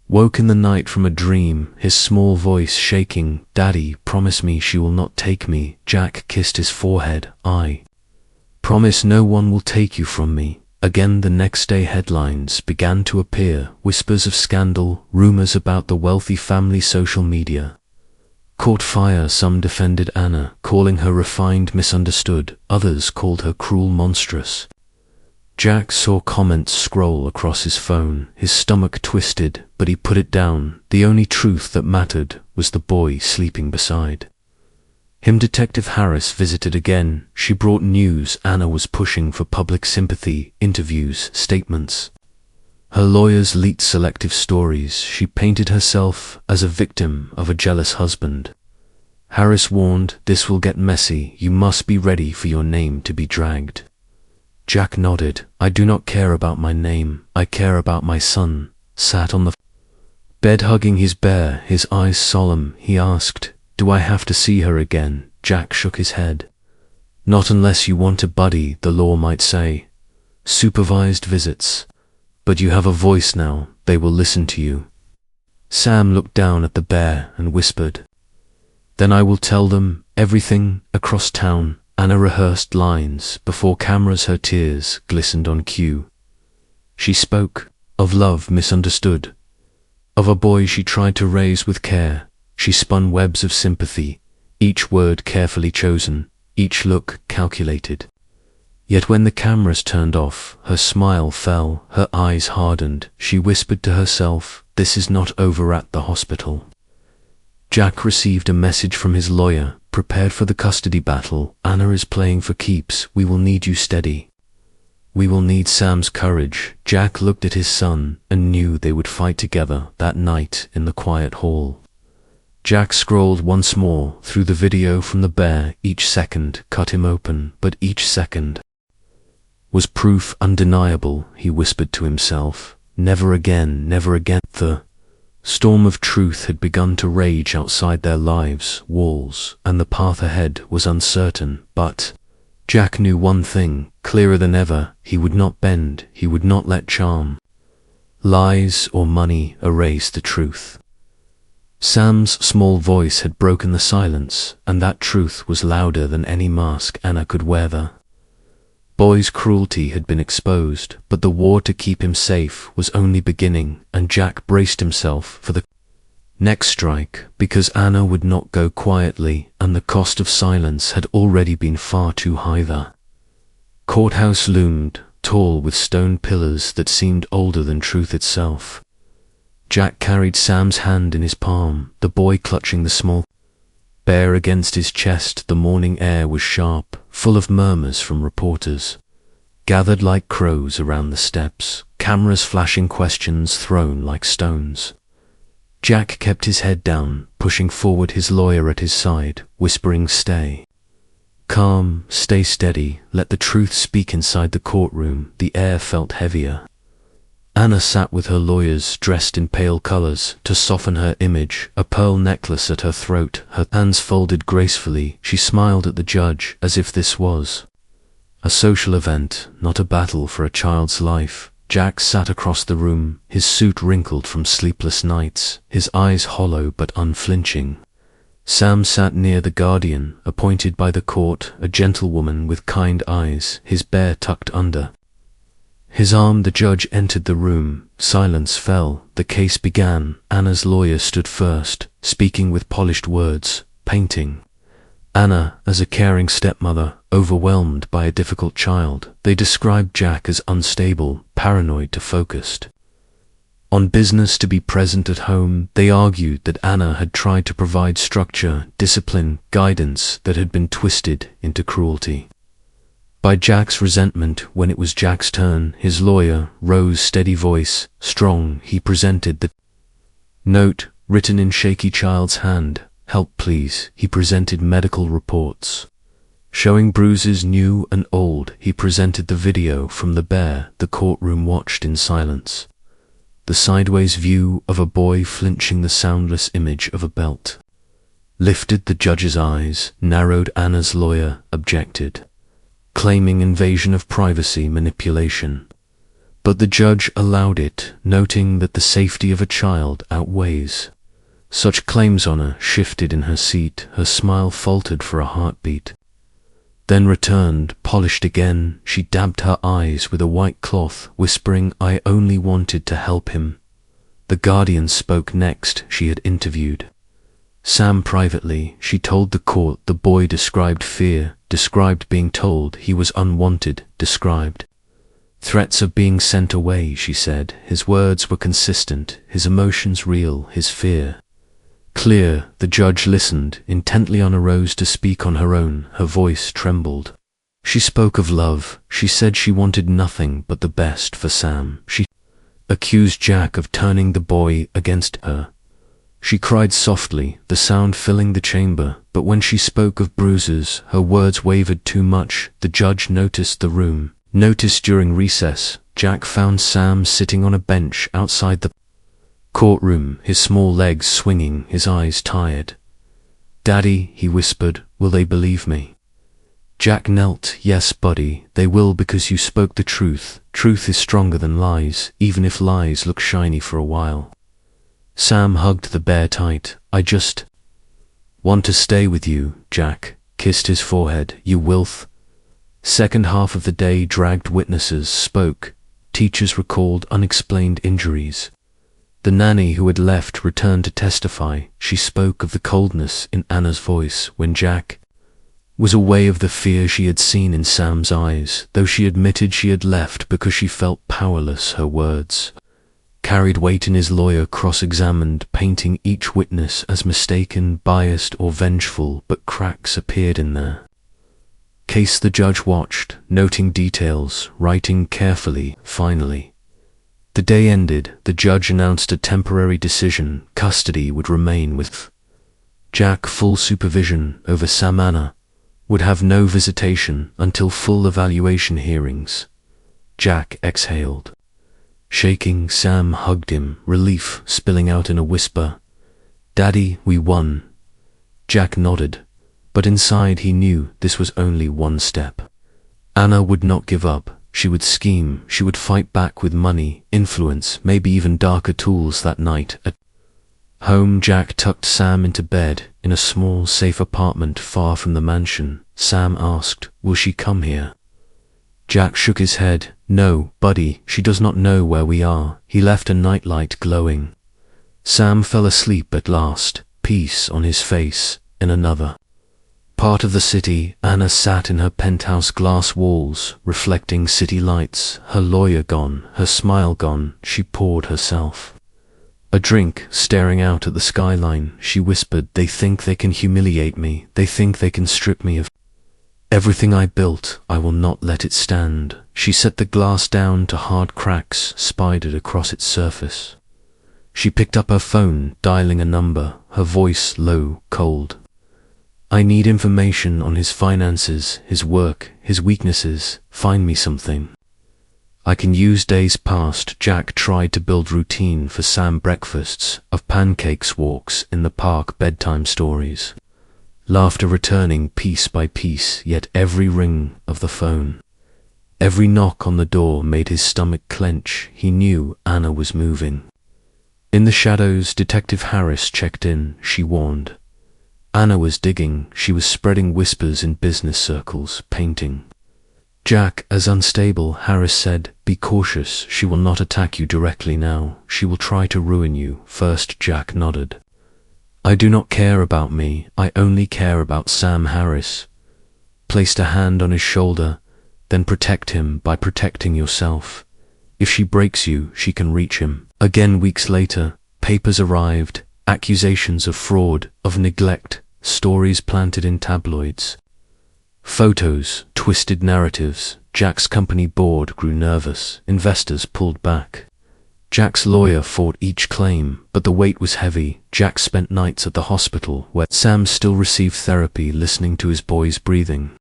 woke in the night from a dream, his small voice shaking. "Daddy, promise me she will not take me." Jack kissed his forehead. "I promise no one will take you from me." Again the next day, headlines began to appear, whispers of scandal, rumors about the wealthy family. Social media caught fire. Some defended Anna, calling her refined, misunderstood. Others called her cruel, monstrous. Jack saw comments scroll across his phone. His stomach twisted, but but he put it down. The only truth that mattered was the boy sleeping beside him. Detective Harris visited again. She brought news. Anna was pushing for public sympathy, interviews, statements. Her lawyers leaked selective stories. She painted herself as a victim of a jealous husband. Harris warned, "This will get messy. You must be ready for your name to be dragged." Jack nodded. "I do not care about my name. I care about my son." Sat on the bed hugging his bear, his eyes solemn, he asked, "Do I have to see her again?" Jack shook his head. "Not unless you want a buddy," the law might say. "Supervised visits. But you have a voice now. They will listen to you." Sam looked down at the bear and whispered, "Then I will tell them everything." Across town, Anna rehearsed lines before cameras. Her tears glistened on cue. She spoke of love misunderstood, of a boy she tried to raise with care. She spun webs of sympathy, each word carefully chosen, each look calculated. Yet when the cameras turned off, her smile fell, her eyes hardened. She whispered to herself, "This is not over at the hospital." Jack received a message from his lawyer, "Prepared for the custody battle. Anna is playing for keeps. We will need you steady. We will need Sam's courage." Jack looked at his son and knew they would fight together that night in the quiet hall. Jack scrolled once more through the video from the bear. Each second cut him open, but each second was proof undeniable. He whispered to himself, "Never again, never again." The storm of truth had begun to rage outside their lives' walls, and the path ahead was uncertain. But Jack knew one thing, clearer than ever: he would not bend, he would not let charm, lies, or money erase the truth. Sam's small voice had broken the silence, and that truth was louder than any mask Anna could wear. The boy's cruelty had been exposed, but the war to keep him safe was only beginning, and Jack braced himself for the next strike, because Anna would not go quietly, and the cost of silence had already been far too high. The courthouse loomed, tall with stone pillars that seemed older than truth itself. Jack carried Sam's hand in his palm, the boy clutching the small bear against his chest. The morning air was sharp, full of murmurs from reporters gathered like crows around the steps, cameras flashing, questions thrown like stones. Jack kept his head down, pushing forward, his lawyer at his side, whispering, "Stay calm, stay steady, let the truth speak." Inside the courtroom, the air felt heavier. Anna sat with her lawyers, dressed in pale colors to soften her image, a pearl necklace at her throat, her hands folded gracefully. She smiled at the judge as if this was a social event, not a battle for a child's life. Jack sat across the room, his suit wrinkled from sleepless nights, his eyes hollow but unflinching. Sam sat near the guardian, appointed by the court, a gentlewoman with kind eyes, his bear tucked under his arm. The judge entered the room. Silence fell. The case began. Anna's lawyer stood first, speaking with polished words, painting Anna as a caring stepmother, overwhelmed by a difficult child. They described Jack as unstable, paranoid to focused on business to be present at home. They argued that Anna had tried to provide structure, discipline, guidance that had been twisted into cruelty by Jack's resentment. When it was Jack's turn, his lawyer rose, steady voice, strong. He presented the note, written in shaky child's hand. "Help, please." He presented medical reports showing bruises new and old. He presented the video from the bear. The courtroom watched in silence. The sideways view of a boy flinching, the soundless image of a belt lifted. The judge's eyes narrowed. Anna's lawyer objected, claiming invasion of privacy, manipulation. But the judge allowed it, noting that the safety of a child outweighs such claims. Anna shifted in her seat, her smile faltered for a heartbeat, then returned, polished again. She dabbed her eyes with a white cloth, whispering, "I only wanted to help him." The guardian spoke next. She had interviewed Sam privately. She told the court the boy described fear, described being told he was unwanted, described Threats of being sent away, she said. His words were consistent, his emotions real, his fear clear. The judge listened intently on a Rose to speak on her own. Her voice trembled. She spoke of love. She said she wanted nothing but the best for Sam. She accused Jack of turning the boy against her. She cried softly, the sound filling the chamber, but when she spoke of bruises, her words wavered too much. The judge noticed the room. Noticed during recess, Jack found Sam sitting on a bench outside the courtroom, his small legs swinging, his eyes tired. "Daddy," he whispered, "will they believe me?" Jack knelt. "Yes, buddy, they will, because you spoke the truth. Truth is stronger than lies, even if lies look shiny for a while." Sam hugged the bear tight. "I just want to stay with you," Jack kissed his forehead. "You willth." Second half of the day dragged. Witnesses spoke. Teachers recalled unexplained injuries. The nanny who had left returned to testify. She spoke of the coldness in Anna's voice when Jack was away, of the fear she had seen in Sam's eyes, though she admitted she had left because she felt powerless. Her words carried weight, and his lawyer cross-examined, painting each witness as mistaken, biased, or vengeful, but cracks appeared in their case. The judge watched, noting details, writing carefully. Finally, the day ended. The judge announced a temporary decision. Custody would remain with Jack. Full supervision over Sam. Anna would have no visitation until full evaluation hearings. Jack exhaled. Shaking, Sam hugged him, relief spilling out in a whisper. "Daddy, we won." Jack nodded, but inside he knew this was only one step. Anna would not give up. She would scheme. She would fight back with money, influence, maybe even darker tools. That night at home, Jack tucked Sam into bed in a small, safe apartment far from the mansion. Sam asked, "Will she come here?" Jack shook his head. "No, buddy, she does not know where we are." He left a nightlight glowing. Sam fell asleep at last, peace on his face. In another part of the city, Anna sat in her penthouse, glass walls reflecting city lights. Her lawyer gone, her smile gone. She poured herself a drink, staring out at the skyline. She whispered, "They think they can humiliate me. They think they can strip me of everything I built. I will not let it stand." She set the glass down to hard cracks spidered across its surface. She picked up her phone, dialing a number, her voice low, cold. "I need information on his finances, his work, his weaknesses. Find me something I can use." Days passed. Jack tried to build routine for Sam. Breakfasts of pancakes, walks in the park, bedtime stories. Laughter returning piece by piece, yet every ring of the phone, every knock on the door made his stomach clench. He knew Anna was moving. In the shadows, Detective Harris checked in. She warned. Anna was digging. She was spreading whispers in business circles, painting Jack as unstable. Harris said, "Be cautious. She will not attack you directly now. She will try to ruin you first." Jack nodded. "I do not care about me. I only care about Sam." Harris placed a hand on his shoulder. "Then protect him by protecting yourself. If she breaks you, she can reach him." Again, weeks later, papers arrived. Accusations of fraud, of neglect, stories planted in tabloids. Photos, twisted narratives. Jack's company board grew nervous. Investors pulled back. Jack's lawyer fought each claim, but the weight was heavy. Jack spent nights at the hospital, where Sam still received therapy, listening to his boy's breathing.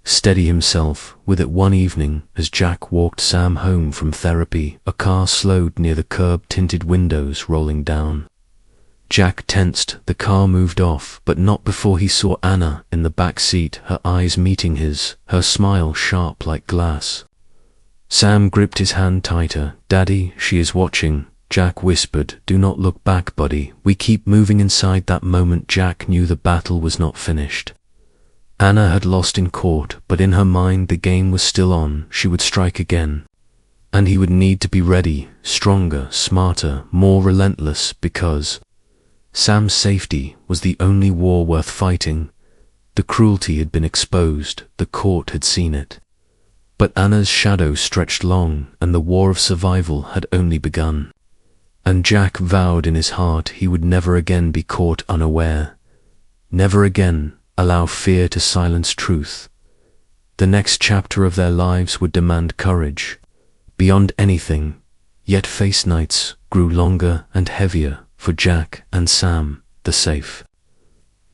Steady himself with it. One evening, as Jack walked Sam home from therapy, a car slowed near the curb, tinted windows rolling down. Jack tensed. The car moved off, but not before he saw Anna in the back seat, her eyes meeting his, her smile sharp like glass. Sam gripped his hand tighter. "Daddy, she is watching." Jack whispered, "Do not look back, buddy. We keep moving." Inside that moment, Jack knew the battle was not finished. Anna had lost in court, but in her mind the game was still on. She would strike again. And he would need to be ready, stronger, smarter, more relentless, because Sam's safety was the only war worth fighting. The cruelty had been exposed. The court had seen it. But Anna's shadow stretched long, and the war of survival had only begun. And Jack vowed in his heart he would never again be caught unaware, never again allow fear to silence truth. The next chapter of their lives would demand courage, beyond anything, yet face nights grew longer and heavier for Jack and Sam, the safe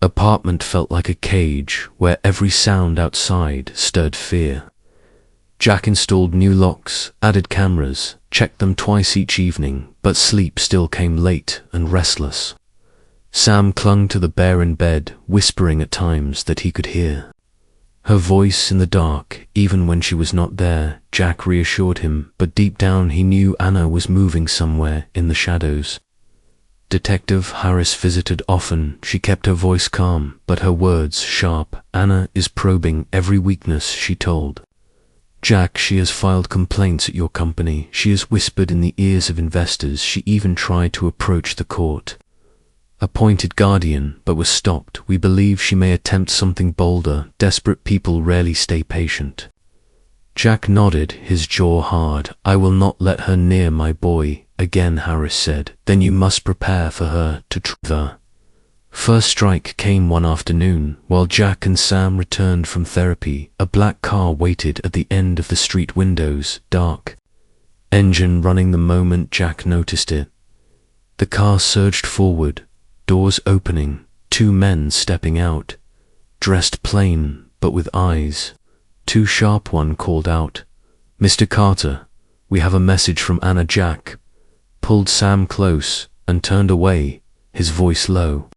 apartment felt like a cage where every sound outside stirred fear. Jack installed new locks, added cameras, checked them twice each evening, but sleep still came late and restless. Sam clung to the bear in bed, whispering at times that he could hear her voice in the dark, even when she was not there. Jack reassured him, but deep down he knew Anna was moving somewhere in the shadows. Detective Harris visited often. She kept her voice calm, but her words sharp. Anna is probing every weakness, she told Jack. She has filed complaints at your company. She has whispered in the ears of investors. She even tried to approach the court appointed guardian, but was stopped. We believe she may attempt something bolder. Desperate people rarely stay patient. Jack nodded, his jaw hard. I will not let her near my boy again, Harris said. Then you must prepare for her to the first strike came one afternoon, while Jack and Sam returned from therapy. A black car waited at the end of the street, windows dark, engine running. The moment Jack noticed it, the car surged forward, doors opening, two men stepping out, dressed plain but with eyes too sharp. One called out, Mr. Carter, we have a message from Anna. Jack pulled Sam close and turned away, his voice low.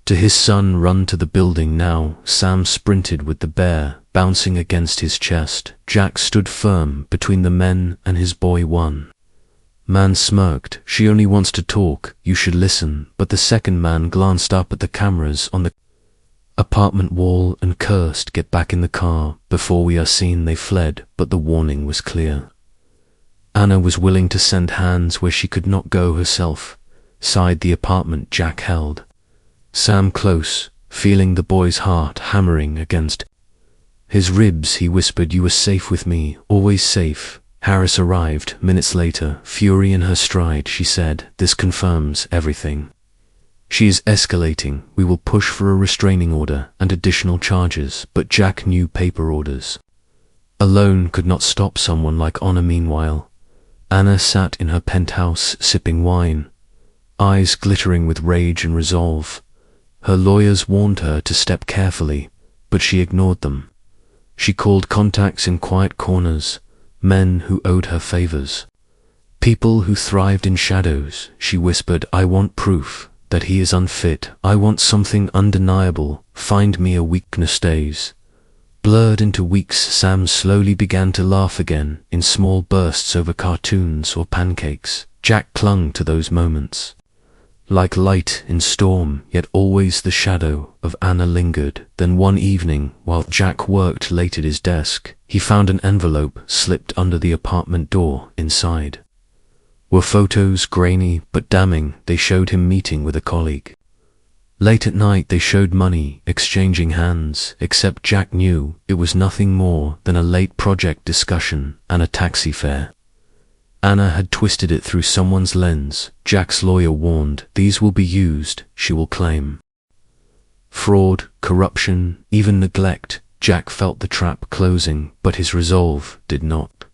To his son, run to the building now. Sam sprinted with the bear bouncing against his chest. Jack stood firm between the men and his boy. One man smirked, she only wants to talk, you should listen. But the second man glanced up at the cameras on the apartment wall and cursed, get back in the car before we are seen. They fled, but the warning was clear. Anna was willing to send hands where she could not go herself. Sighed the apartment. Jack held Sam close, feeling the boy's heart hammering against his ribs. He whispered, you are safe with me, always safe. Harris arrived minutes later, fury in her stride. She said, this confirms everything. She is escalating. We will push for a restraining order and additional charges. But Jack knew paper orders alone could not stop someone like Anna. Meanwhile, Anna sat in her penthouse sipping wine, eyes glittering with rage and resolve. Her lawyers warned her to step carefully, but she ignored them. She called contacts in quiet corners, men who owed her favors, people who thrived in shadows. She whispered, I want proof that he is unfit. I want something undeniable. Find me a weakness. Days blurred into weeks. Sam slowly began to laugh again, in small bursts over cartoons or pancakes. Jack clung to those moments like light in storm, yet always the shadow of Anna lingered. Then one evening, while Jack worked late at his desk, he found an envelope slipped under the apartment door. Inside were photos, grainy but damning. They showed him meeting with a colleague. Late at night they showed money exchanging hands, except Jack knew it was nothing more than a late project discussion and a taxi fare. Anna had twisted it through someone's lens. Jack's lawyer warned, these will be used, she will claim. Fraud, corruption, even neglect. Jack felt the trap closing, but his resolve did not.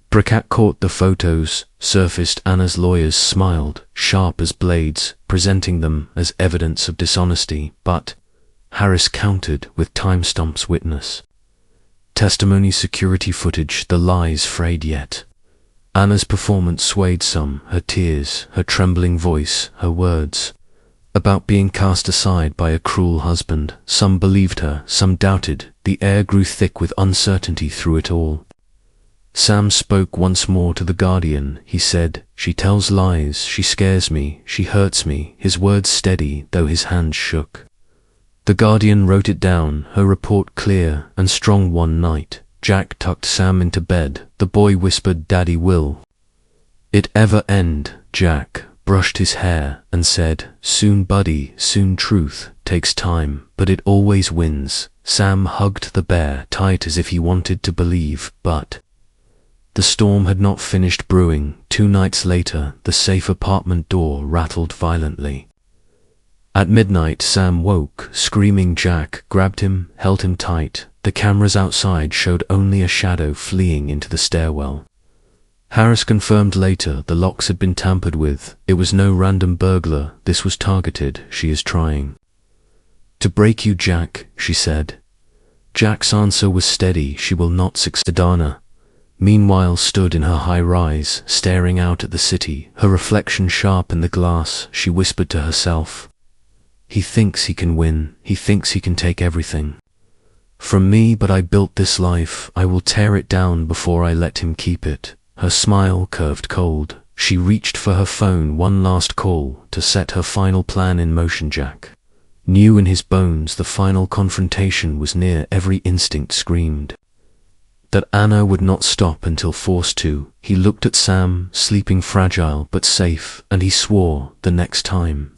Bricat caught the photos, surfaced. Anna's lawyers smiled, sharp as blades, presenting them as evidence of dishonesty, but Harris countered with timestamps, witness testimony, security footage. The lies frayed yet Anna's performance swayed some, her tears, her trembling voice, her words about being cast aside by a cruel husband. Some believed her, some doubted. The air grew thick with uncertainty through it all. Sam spoke once more to the Guardian. He said, she tells lies, she scares me, she hurts me. His words steady, though his hands shook. The Guardian wrote it down, her report clear and strong. One night, Jack tucked Sam into bed. The boy whispered, Daddy, will it ever end? Jack brushed his hair and said, soon, buddy, soon. Truth takes time, but it always wins. Sam hugged the bear tight as if he wanted to believe, but the storm had not finished brewing. 2 nights later, the safe apartment door rattled violently. At midnight, Sam woke, screaming. Jack grabbed him, held him tight. The cameras outside showed only a shadow fleeing into the stairwell. Harris confirmed later the locks had been tampered with. It was no random burglar, this was targeted. She is trying to break you, Jack, she said. Jack's answer was steady. She will not succeed. Dana, meanwhile, stood in her high rise, staring out at the city, her reflection sharp in the glass. She whispered to herself, "He thinks he can win. He thinks he can take everything from me, but I built this life. I will tear it down before I let him keep it." Her smile curved cold. She reached for her phone. One last call to set her final plan in motion. Jack knew in his bones the final confrontation was near. Every instinct screamed that Anna would not stop until forced to. He looked at Sam, sleeping, fragile but safe, and he swore the next time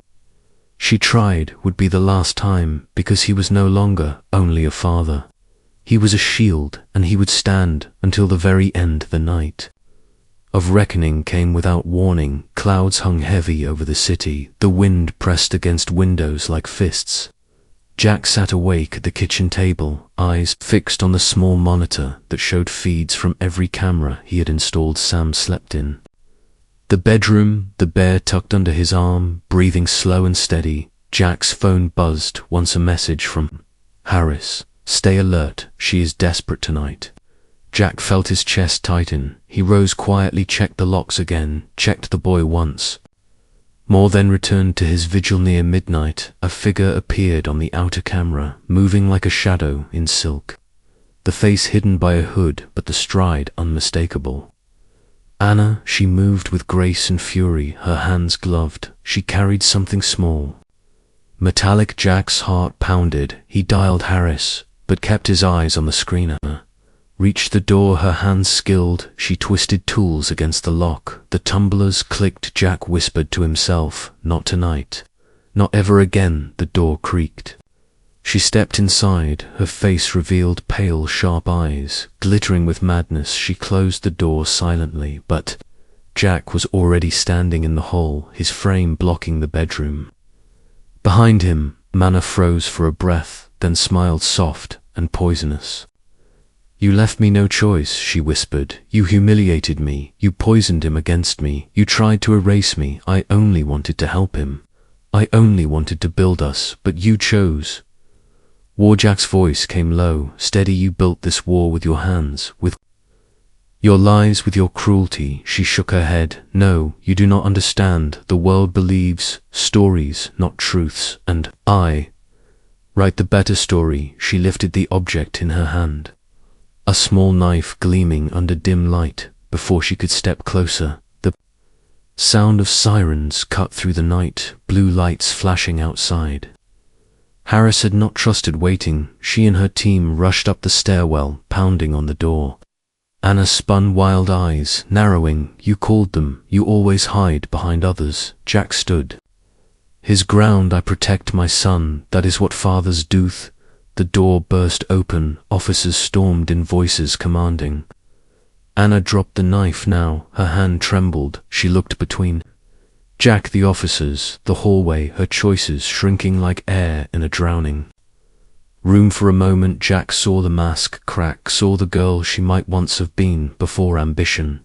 she tried would be the last time, because he was no longer only a father. He was a shield, and he would stand until the very end. The night of reckoning came without warning. Clouds hung heavy over the city. The wind pressed against windows like fists. Jack sat awake at the kitchen table, eyes fixed on the small monitor that showed feeds from every camera he had installed. Sam slept in the bedroom, the bear tucked under his arm, breathing slow and steady. Jack's phone buzzed. Once a message from Harris. "Stay alert, she is desperate tonight." Jack felt his chest tighten. He rose quietly, checked the locks again, checked the boy once more, then returned to his vigil. Near midnight, a figure appeared on the outer camera, moving like a shadow in silk, the face hidden by a hood, but the stride unmistakable. Anna, she moved with grace and fury, her hands gloved. She carried something small, metallic. Jack's heart pounded. He dialed Harris, but kept his eyes on the screen. Anna reached the door, her hands skilled. She twisted tools against the lock. The tumblers clicked. Jack whispered to himself, "Not tonight. Not ever again." The door creaked. She stepped inside, her face revealed pale, sharp eyes, glittering with madness. She closed the door silently, but Jack was already standing in the hall, his frame blocking the bedroom. Behind him, Anna froze for a breath, then smiled soft and poisonous. "You left me no choice," she whispered. "You humiliated me. You poisoned him against me. You tried to erase me. I only wanted to help him. I only wanted to build us, but you chose war." Jack's voice came low, steady. "You built this war with your hands, with your lies, with your cruelty." She shook her head. "No, you do not understand. The world believes stories, not truths, and I write the better story." She lifted the object in her hand, a small knife gleaming under dim light. Before she could step closer, the sound of sirens cut through the night, blue lights flashing outside. Harris had not trusted waiting. She and her team rushed up the stairwell, pounding on the door. Anna spun, wild eyes narrowing. "You called them. You always hide behind others." Jack stood his ground. "I protect my son. That is what fathers do." The door burst open. Officers stormed in, voices commanding. Anna dropped the knife now. Her hand trembled. She looked between Jack, the officers, the hallway, her choices shrinking like air in a drowning room. For a moment, Jack saw the mask crack, saw the girl she might once have been, before ambition,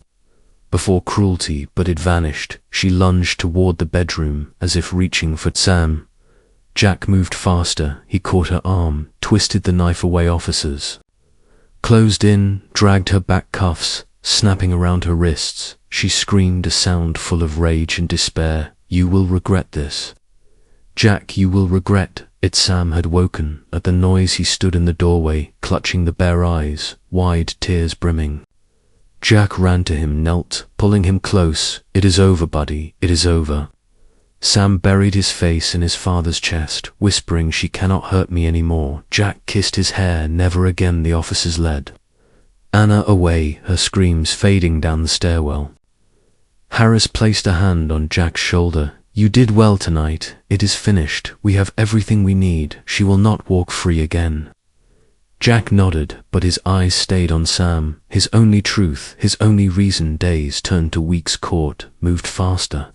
before cruelty, but it vanished. She lunged toward the bedroom, as if reaching for Sam. Jack moved faster. He caught her arm, twisted the knife away. Officers closed in, dragged her back, cuffs snapping around her wrists. She screamed, a sound full of rage and despair. "You will regret this. Jack, you will regret it." Sam had woken. At the noise, he stood in the doorway, clutching the bare eyes, wide, tears brimming. Jack ran to him, knelt, pulling him close. "It is over, buddy. It is over." Sam buried his face in his father's chest, whispering, "She cannot hurt me anymore." Jack kissed his hair. "Never again." The officers led Anna away, her screams fading down the stairwell. Harris placed a hand on Jack's shoulder. You did well tonight. It is finished. We have everything we need. She will not walk free again." Jack nodded, but his eyes stayed on Sam. His only truth, his only reason. Days turned to weeks. Court moved faster.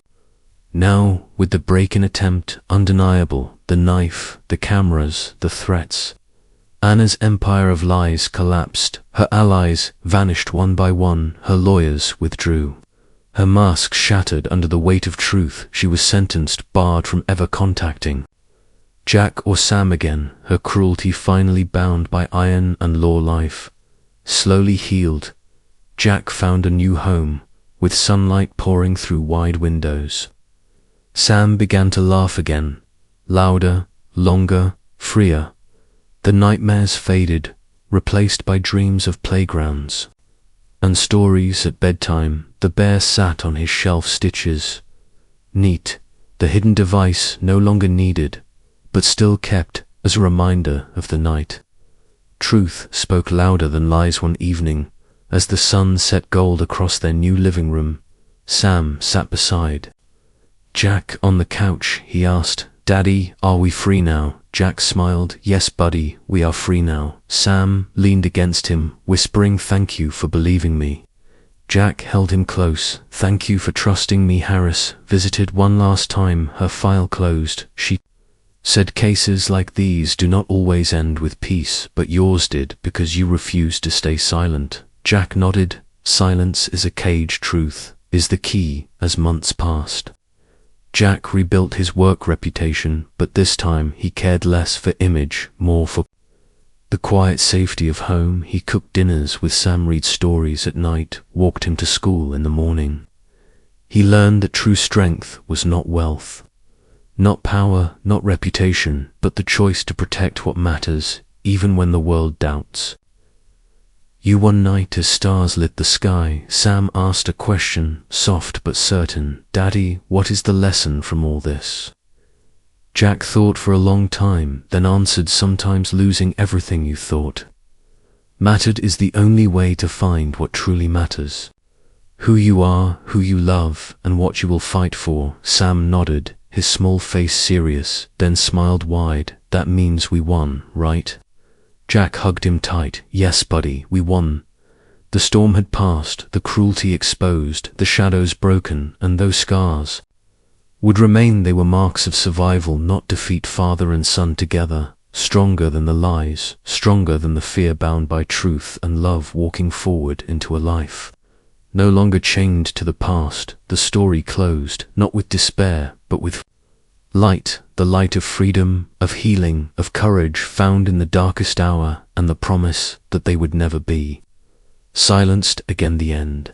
Now, with the break-in attempt undeniable, the knife, the cameras, the threats, Anna's empire of lies collapsed. Her allies vanished one by one. Her lawyers withdrew. Her mask shattered under the weight of truth. She was sentenced, barred from ever contacting Jack or Sam again. Her cruelty finally bound by iron and law. Life slowly healed. Jack found a new home, with sunlight pouring through wide windows. Sam began to laugh again, louder, longer, freer. The nightmares faded, replaced by dreams of playgrounds and stories at bedtime. The bear sat on his shelf, stitches neat, the hidden device no longer needed, but still kept as a reminder of the night. Truth spoke louder than lies one evening. As the sun set gold across their new living room, Sam sat beside Jack on the couch. He asked, "Daddy, are we free now?" Jack smiled. "Yes, buddy, we are free now." Sam leaned against him, whispering, "Thank you for believing me." Jack held him close. "Thank you for trusting me." Harris visited one last time. Her file closed. She said, "Cases like these do not always end with peace, but yours did because you refused to stay silent." Jack nodded. Silence is a cage. Truth is the key. As months passed, Jack rebuilt his work reputation, but this time he cared less for image, more for the quiet safety of home. He cooked dinners with Sam, read stories at night, walked him to school in the morning. He learned that true strength was not wealth, not power, not reputation, but the choice to protect what matters, even when the world doubts. One night as stars lit the sky, Sam asked a question, soft but certain. "Daddy, what is the lesson from all this?" Jack thought for a long time, then answered, "Sometimes losing everything you thought mattered is the only way to find what truly matters. Who you are, who you love, and what you will fight for." Sam nodded, his small face serious, then smiled wide. "That means we won, right?" Jack hugged him tight. "Yes, buddy, we won." The storm had passed, the cruelty exposed, the shadows broken, and those scars would remain. They were marks of survival, not defeat. Father and son together, stronger than the lies, stronger than the fear, bound by truth and love, walking forward into a life no longer chained to the past. The story closed, not with despair, but with light, the light of freedom, of healing, of courage found in the darkest hour, and the promise that they would never be silenced again. The end.